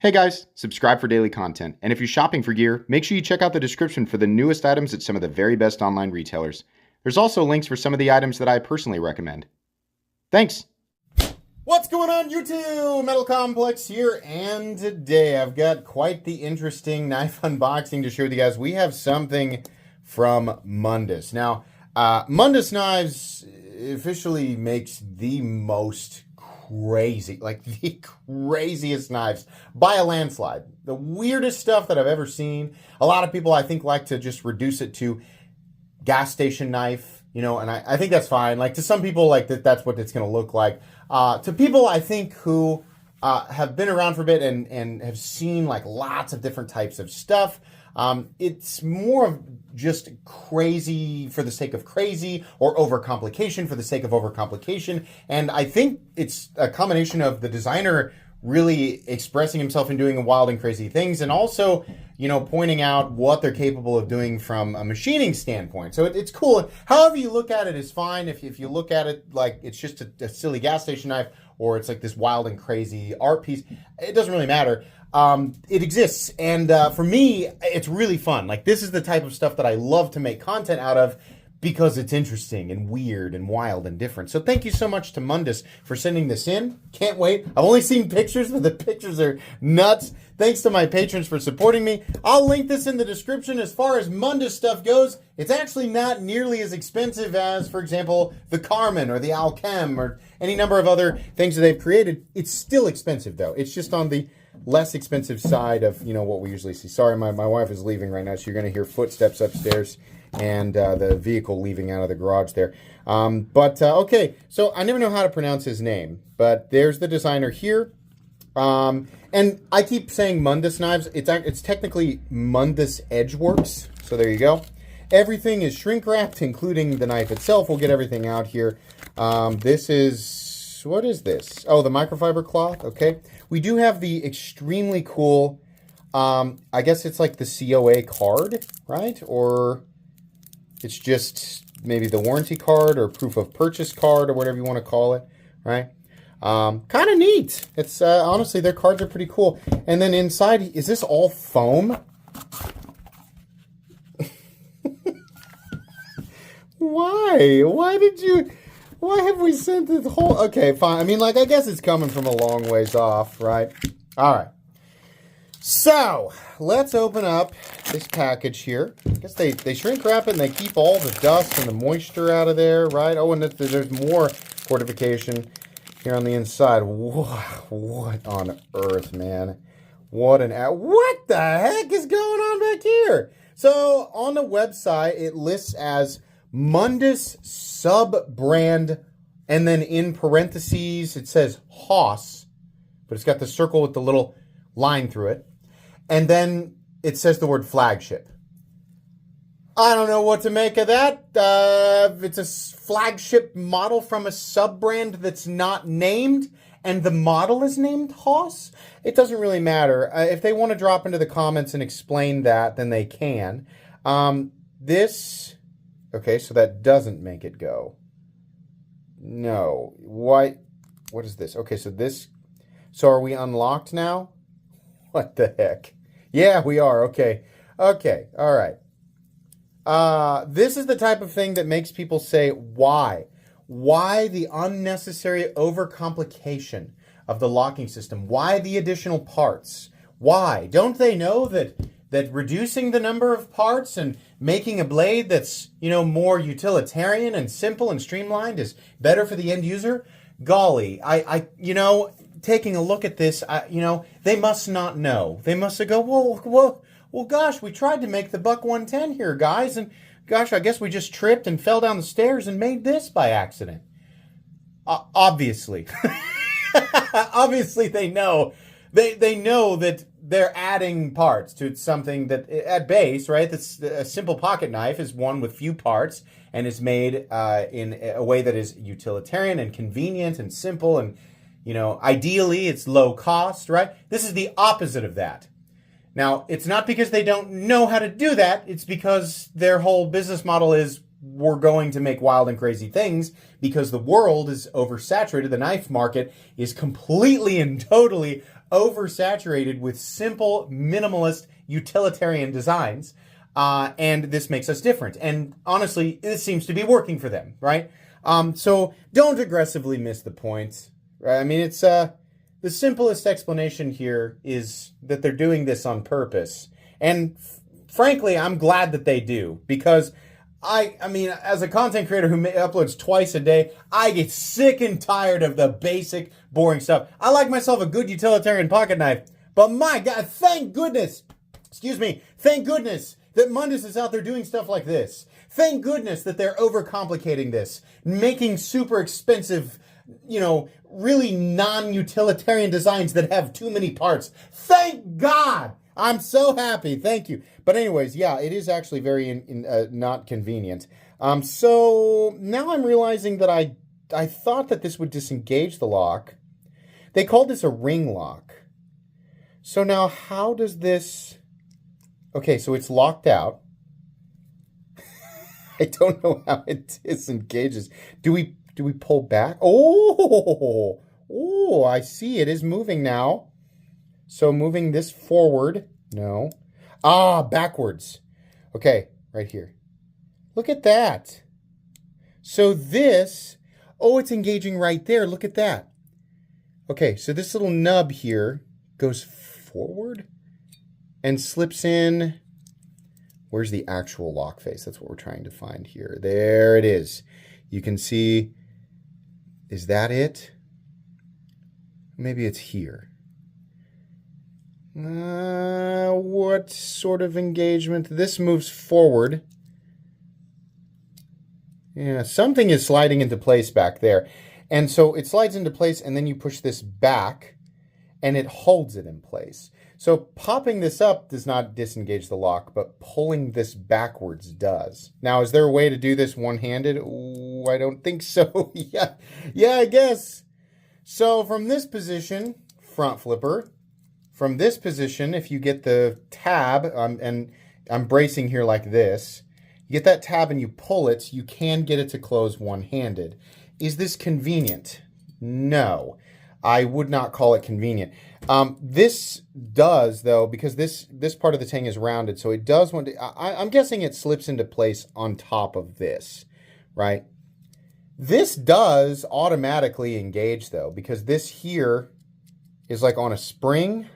Hey guys, subscribe for daily content. And if you're shopping for gear, make sure you check out the description for the newest items at some of the very best online retailers. There's also links for some of the items that I personally recommend. Thanks! What's going on, YouTube? Metal Complex here, and today I've got quite the interesting knife unboxing to share with you guys. We have something from Mundus. Now, Mundus Knives officially makes the most crazy, like the craziest knives by a landslide. The weirdest stuff that I've ever seen. A lot of people, I think, like to just reduce it to gas station knife, you know, and I think that's fine. Like, to some people, like, that's what it's going to look like. To people, I think, who have been around for a bit and have seen, like, lots of different types of stuff, it's more of just crazy for the sake of crazy, or overcomplication for the sake of overcomplication. And I think it's a combination of the designer really expressing himself and doing wild and crazy things, and also, you know, pointing out what they're capable of doing from a machining standpoint. So it's cool. However you look at it is fine. If you look at it like it's just a silly gas station knife, or it's like this wild and crazy art piece, it doesn't really matter. It exists, and for me, it's really fun. Like, this is the type of stuff that I love to make content out of, because it's interesting and weird and wild and different. So thank you so much to Mundus for sending this in. Can't wait. I've only seen pictures, but the pictures are nuts. Thanks to my patrons for supporting me. I'll link this in the description. As far as Mundus stuff goes, it's actually not nearly as expensive as, for example, the Carmen or the al-khem or any number of other things that they've created. It's still expensive, though. It's just on the less expensive side of, you know, what we usually see. Sorry, my wife is leaving right now, so you're going to hear footsteps upstairs and the vehicle leaving out of the garage there. Okay, so I never know how to pronounce his name, but there's the designer here. And I keep saying Mundus Knives. It's technically Mundus Edgeworks, so there you go. Everything is shrink wrapped, including the knife itself. We'll get everything out here. This is, what is this? Oh, the microfiber cloth, okay. We do have the extremely cool, I guess it's like the COA card, right? Or it's just maybe the warranty card or proof of purchase card or whatever you want to call it, right? Kind of neat. It's honestly, their cards are pretty cool. And then inside, is this all foam? Why? Why have we sent this whole... Okay, fine. I mean, like, I guess it's coming from a long ways off, right? All right. So, let's open up this package here. I guess they shrink wrap it and they keep all the dust and the moisture out of there, right? Oh, and there's more fortification here on the inside. What on earth, man? What the heck is going on back here? So, on the website, it lists as Mundus sub-brand, and then in parentheses, it says Haas, but it's got the circle with the little line through it. And then it says the word flagship. I don't know what to make of that. It's a flagship model from a sub-brand that's not named, and the model is named Haas. It doesn't really matter. If they want to drop into the comments and explain that, then they can. Okay, so that doesn't make it go. No. Why? What is this? Okay, so are we unlocked now? What the heck? Yeah, we are. Okay. Okay. All right. This is the type of thing that makes people say, why? Why the unnecessary overcomplication of the locking system? Why the additional parts? Why? Don't they know that reducing the number of parts and making a blade that's, you know, more utilitarian and simple and streamlined is better for the end user? Golly, you know, taking a look at this, you know, they must not know. They must have go, well, gosh, we tried to make the Buck 110 here, guys, and gosh, I guess we just tripped and fell down the stairs and made this by accident. Obviously. Obviously they know. They know that they're adding parts to something that, at base, right, that's a simple pocket knife is one with few parts and is made in a way that is utilitarian and convenient and simple and, you know, ideally it's low cost, right? This is the opposite of that. Now, it's not because they don't know how to do that. It's because their whole business model is we're going to make wild and crazy things because the world is oversaturated. The knife market is completely and totally oversaturated with simple, minimalist, utilitarian designs. And this makes us different. And honestly, it seems to be working for them, right? So don't aggressively miss the point. Right? I mean, it's the simplest explanation here is that they're doing this on purpose. And frankly, I'm glad that they do, because I mean, as a content creator who uploads twice a day, I get sick and tired of the basic, boring stuff. I like myself a good utilitarian pocket knife, but my God, thank goodness that Mundus is out there doing stuff like this. Thank goodness that they're overcomplicating this, making super expensive, really non-utilitarian designs that have too many parts. Thank God! I'm so happy. Thank you. But anyways, yeah, it is actually very not convenient. So now I'm realizing that I thought that this would disengage the lock. They called this a ring lock. So now how does this... Okay, so it's locked out. I don't know how it disengages. Do we pull back? Oh, I see. It is moving now. So moving this forward. No. Backwards. Okay, right here. Look at that. So this, it's engaging right there. Look at that. Okay, so this little nub here goes forward and slips in. Where's the actual lock face? That's what we're trying to find here. There it is. You can see, is that it? Maybe it's here. What sort of engagement? This moves forward. Yeah, something is sliding into place back there. And so it slides into place, and then you push this back, and it holds it in place. So popping this up does not disengage the lock, but pulling this backwards does. Now, is there a way to do this one-handed? Ooh, I don't think so. Yeah, I guess. So from this position, front flipper. From this position, if you get the tab, and I'm bracing here like this, you get that tab and you pull it, you can get it to close one-handed. Is this convenient? No, I would not call it convenient. This does, though, because this part of the tang is rounded, so it does want to, I'm guessing it slips into place on top of this, right? This does automatically engage, though, because this here is like on a spring.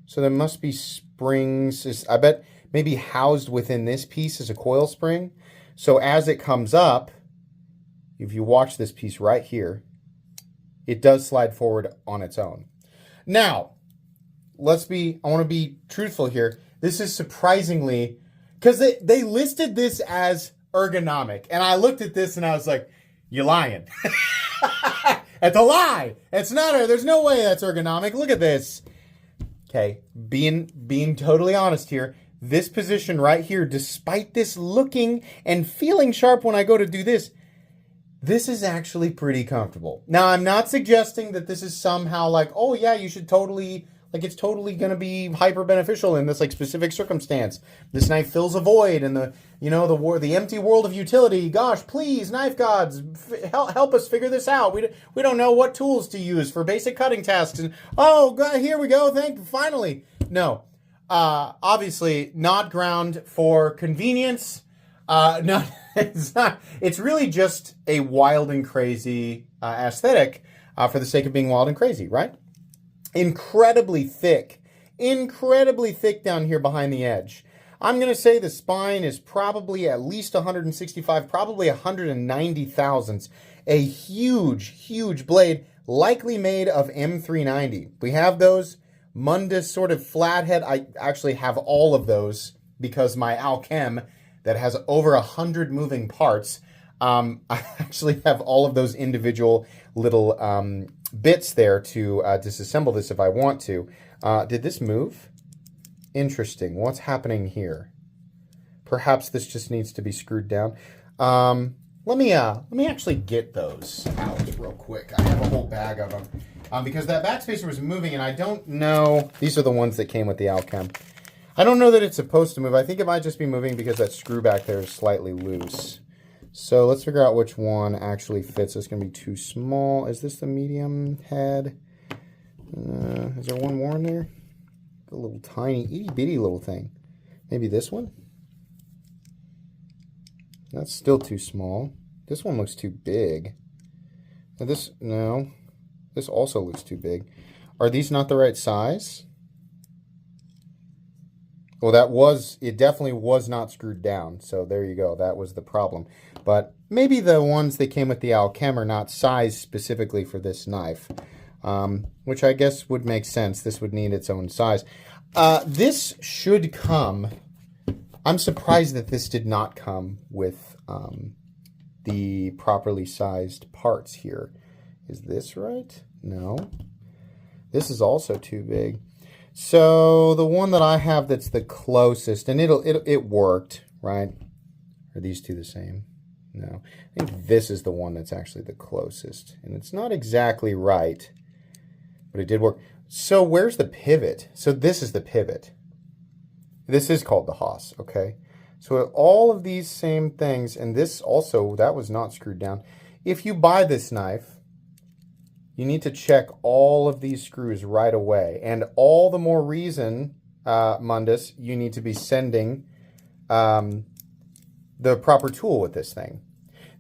So there must be springs, I bet maybe housed within this piece is a coil spring. So as it comes up, if you watch this piece right here, it does slide forward on its own. Now, I want to be truthful here. This is surprisingly, because they listed this as ergonomic. And I looked at this and I was like, you're lying. It's a lie. It's not, there's no way that's ergonomic. Look at this. Okay, being totally honest here, this position right here, despite this looking and feeling sharp when I go to do this, this is actually pretty comfortable. Now, I'm not suggesting that this is somehow like, oh yeah, you should totally, like it's totally going to be hyper beneficial in this like specific circumstance. This knife fills a void in the, the empty world of utility. Gosh, please, knife gods, help us figure this out. We don't know what tools to use for basic cutting tasks. And oh God, here we go. Finally. No, obviously not ground for convenience. No, it's not. It's really just a wild and crazy aesthetic for the sake of being wild and crazy, right? Incredibly thick down here behind the edge. I'm going to say the spine is probably at least 165, probably 190 thousandths. A huge blade, likely made of M390. We have those Mundus sort of flathead. I actually have all of those because my al-khem that has over 100 moving parts. I actually have all of those individual little bits there to disassemble this if I want to. Did this move? Interesting. What's happening here? Perhaps this just needs to be screwed down. Let me actually get those out real quick. I have a whole bag of them because that backspacer was moving, and I don't know. These are the ones that came with the al-khem. I don't know that it's supposed to move. I think it might just be moving because that screw back there is slightly loose. So let's figure out which one actually fits. It's going to be too small. Is this the medium head? Is there one more in there? A little tiny, itty bitty little thing. Maybe this one? That's still too small. This one looks too big. Now no. This also looks too big. Are these not the right size? Well, it definitely was not screwed down. So there you go. That was the problem. But maybe the ones that came with the al-khem are not sized specifically for this knife, which I guess would make sense. This would need its own size. This should come. I'm surprised that this did not come with the properly sized parts here. Is this right? No. This is also too big. So the one that I have that's the closest, and it worked, right? Are these two the same? No. I think this is the one that's actually the closest. And it's not exactly right, but it did work. So where's the pivot? So this is the pivot. This is called the Haas, okay? So all of these same things, and this also, that was not screwed down. If you buy this knife, you need to check all of these screws right away. And all the more reason, Mundus, you need to be sending the proper tool with this thing.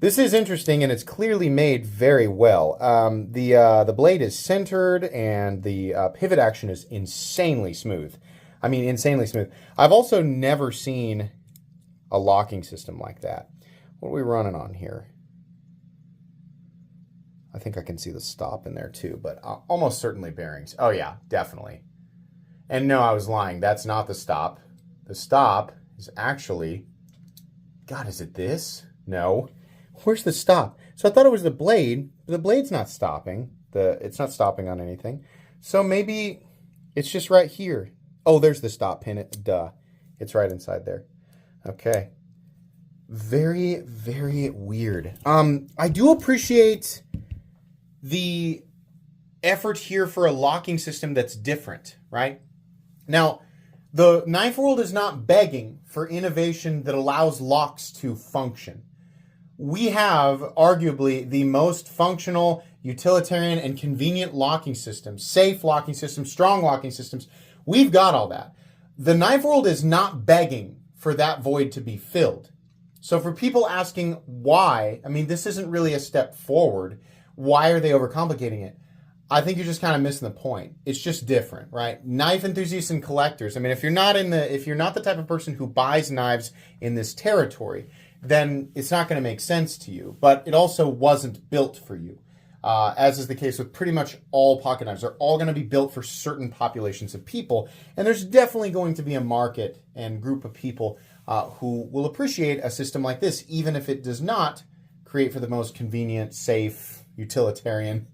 This is interesting, and it's clearly made very well. The blade is centered, and the pivot action is insanely smooth. I mean, insanely smooth. I've also never seen a locking system like that. What are we running on here? I think I can see the stop in there too, but almost certainly bearings. Oh yeah, definitely. And no, I was lying. That's not the stop. The stop is actually, God, is it this? No. Where's the stop? So I thought it was the blade. The blade's not stopping. It's not stopping on anything. So maybe it's just right here. Oh, there's the stop pin. Duh. It's right inside there. Okay. Very, very weird. I do appreciate the effort here for a locking system that's different, right? Now, the knife world is not begging for innovation that allows locks to function. We have arguably the most functional, utilitarian, and convenient locking systems, safe locking systems, strong locking systems. We've got all that. The knife world is not begging for that void to be filled. So for people asking why, I mean, this isn't really a step forward. Why are they overcomplicating it? I think you're just kind of missing the point. It's just different, right? Knife enthusiasts and collectors. I mean, if you're not the type of person who buys knives in this territory, then it's not going to make sense to you. But it also wasn't built for you, as is the case with pretty much all pocket knives. They're all going to be built for certain populations of people, and there's definitely going to be a market and group of people who will appreciate a system like this, even if it does not create for the most convenient, safe, utilitarian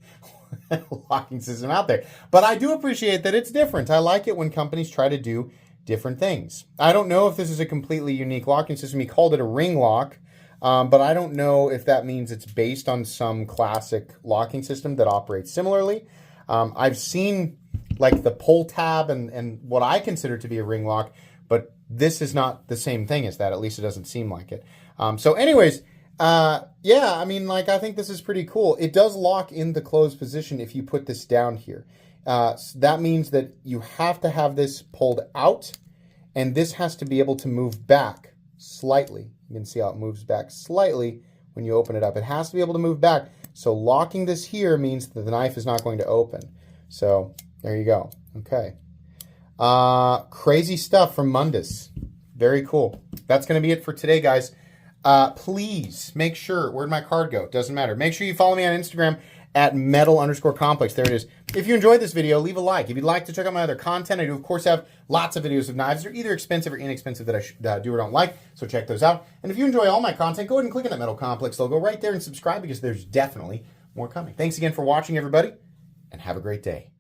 locking system out there. But I do appreciate that it's different. I like it when companies try to do different things. I don't know if this is a completely unique locking system. He called it a ring lock, but I don't know if that means it's based on some classic locking system that operates similarly. I've seen like the pull tab and what I consider to be a ring lock, but this is not the same thing as that. At least it doesn't seem like it. So anyways, yeah, I mean, like, I think this is pretty cool. It does lock in the closed position if you put this down here. That means that you have to have this pulled out, and this has to be able to move back slightly. You can see how it moves back slightly when you open it up. It has to be able to move back. So locking this here means that the knife is not going to open. So there you go. Okay. Crazy stuff from Mundus. Very cool. That's going to be it for today, guys. Please make sure, where'd my card go? Doesn't matter. Make sure you follow me on Instagram at metal_complex. There it is. If you enjoyed this video, leave a like. If you'd like to check out my other content, I do, of course, have lots of videos of knives. They're either expensive or inexpensive that I do or don't like, so check those out. And if you enjoy all my content, go ahead and click on that Metal Complex logo right there and subscribe because there's definitely more coming. Thanks again for watching, everybody, and have a great day.